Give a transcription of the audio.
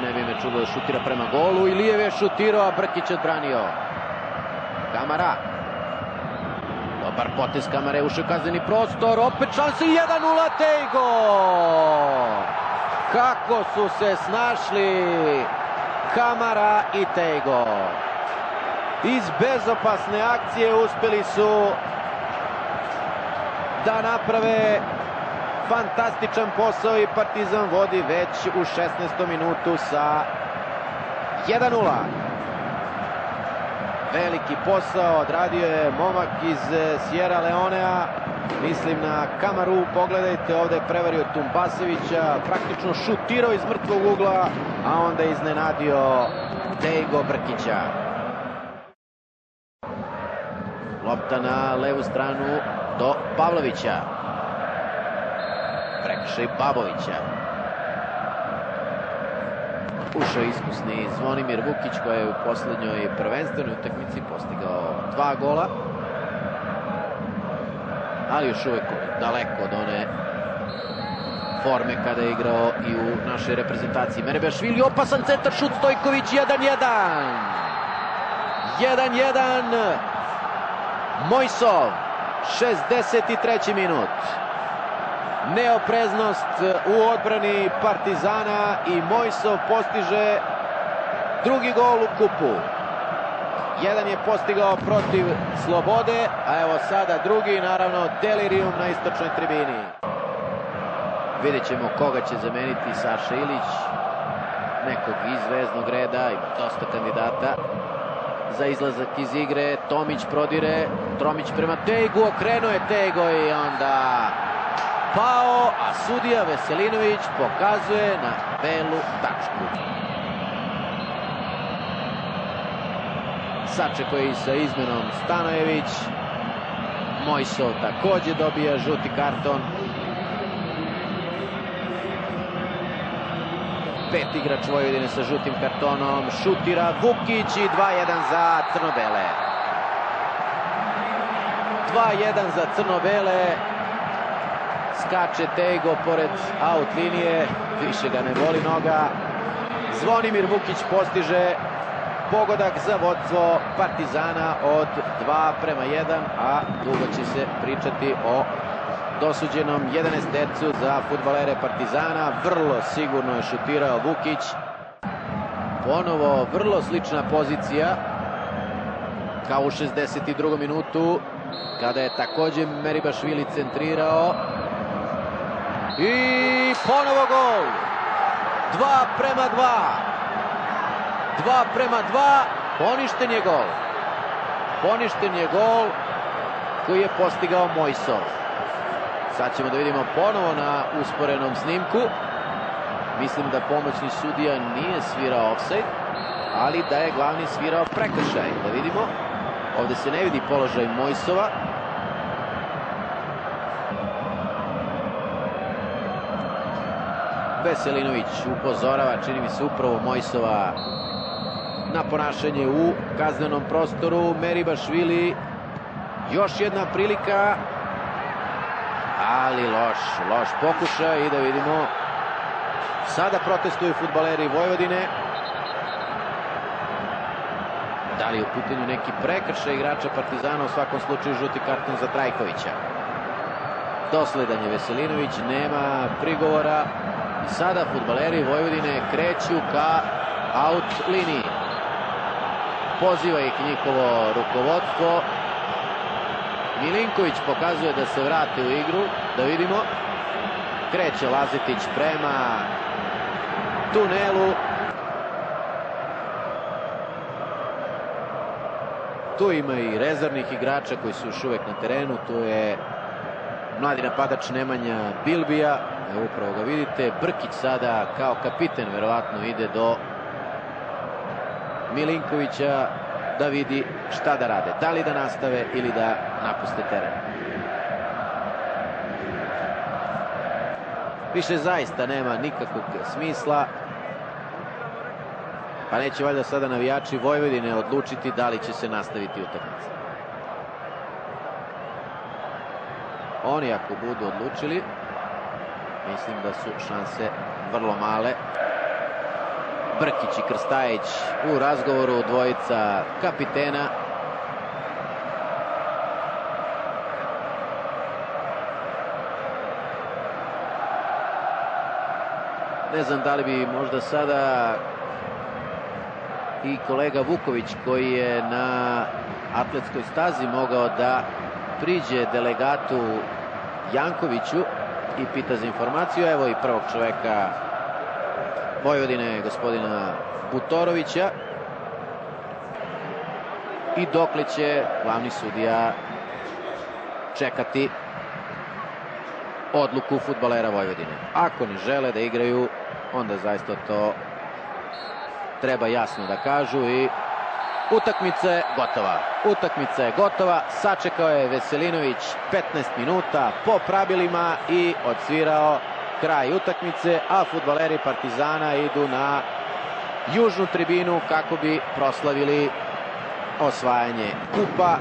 ne bi me čulo da šutira prema golu. Ilijev je šutirao, a Brkić odbranio. Kamara. Dobar potez Kamare, ušao kazneni prostor, opet šanse, 1:0, Tejgo! Kako su se snašli Kamara i Tejgo. Iz bezopasne akcije uspeli su da naprave fantastičan posao i Partizan vodi već u 16. minutu sa 1:0. Veliki posao odradio je momak iz Sierra Leonea, mislim na Kamaru, pogledajte, ovdje je prevario Tumbasevića, praktično šutirao iz mrtvog ugla, a onda iznenadio Tejgo Brkića. Lopta na levu stranu do Pavlovića. Prekršaj Babovića. Ušao iskusni Zvonimir Vukić koji je u posljednjoj prvenstvenoj utakmici postigao 2 gola. Ali još uvijek daleko od one forme kada je igrao i u našoj reprezentaciji. Meribashvili, opasan centar, šut, Stojković, 1:1. 1:1. Mojsov, 63. minut. Neopreznost u odbrani Partizana i Mojsov postiže drugi gol u kupu. Jedan je postigao protiv Slobode, a evo sada drugi, naravno Delirium na istočnoj tribini. Vidjet ćemo koga će zameniti Saša Ilić, nekog iz zvezdnog reda, ima dosta kandidata za izlazak iz igre. Tomić prodire, Tromić prema Tejgu, okrenuo je Tejgo i onda pao, a sudija Veselinović pokazuje na belu tačku. Sačekuje sa izmenom Stanojević. Mojsov također dobija žuti karton. 5 igrač Vojvodine sa žutim kartonom. Šutira Vukić i 2:1 za crno-bele. 2:1 za crno-bele. Skače Tejgo pored out linije. Više ga ne boli noga. Zvonimir Vukić postiže pogodak za vodstvo Partizana od 2:1, a dugo će se pričati o dosuđenom 11-tercu za fudbalere Partizana. Vrlo sigurno je šutirao Vukić. Ponovo vrlo slična pozicija kao u 62. minutu kada je također Meribashvili centrirao. I ponovo gol! 2:2. 2:2, poništen je gol. Poništen je gol koji je postigao Mojsov. Sad ćemo da vidimo ponovo na usporenom snimku. Mislim da pomoćni sudija nije svirao ofsajd, ali da je glavni svirao prekršaj. Da vidimo, ovdje se ne vidi položaj Mojsova. Veselinović upozorava, čini mi se, upravo Mojsova na ponašanje u kaznenom prostoru. Meribashvili, još jedna prilika, ali loš pokušaj. I da vidimo, sada protestuju fudbaleri Vojvodine. Da li je u pitanju neki prekršaj igrača Partizana? U svakom slučaju žuti karton za Trajkovića. Dosledan je Veselinović, nema prigovora. I sada fudbaleri Vojvodine kreću ka out liniji. Poziva ih njihovo rukovodstvo. Milinković pokazuje da se vrate u igru. Da vidimo. Kreće Lazetić prema tunelu. Tu ima i rezervnih igrača koji su još uvijek na terenu. Tu je mladi napadač Nemanja Bilbija. Evo, upravo ga vidite. Brkić sada kao kapiten verovatno ide do Milinkovića da vidi šta da rade. Da li da nastave ili da napuste teren. Više zaista nema nikakvog smisla. Pa neće valjda sada navijači Vojvodine odlučiti da li će se nastaviti utakmica. Oni ako budu odlučili, mislim da su šanse vrlo male Brkić i Krstajić u razgovoru, dvojica kapitena. Ne znam da li bi možda sada i kolega Vuković, koji je na atletskoj stazi, mogao da priđe delegatu Jankoviću i pita za informaciju. Evo i prvog čoveka Vojvodine, gospodina Butorovića. I dokle će glavni sudija čekati odluku fudbalera Vojvodine. Ako ne žele da igraju, onda zaista to treba jasno da kažu i utakmica je gotova. Utakmica je gotova, sačekao je Veselinović 15 minuta po pravilima i odsvirao kraj utakmice, a fudbaleri Partizana idu na južnu tribinu kako bi proslavili osvajanje kupa.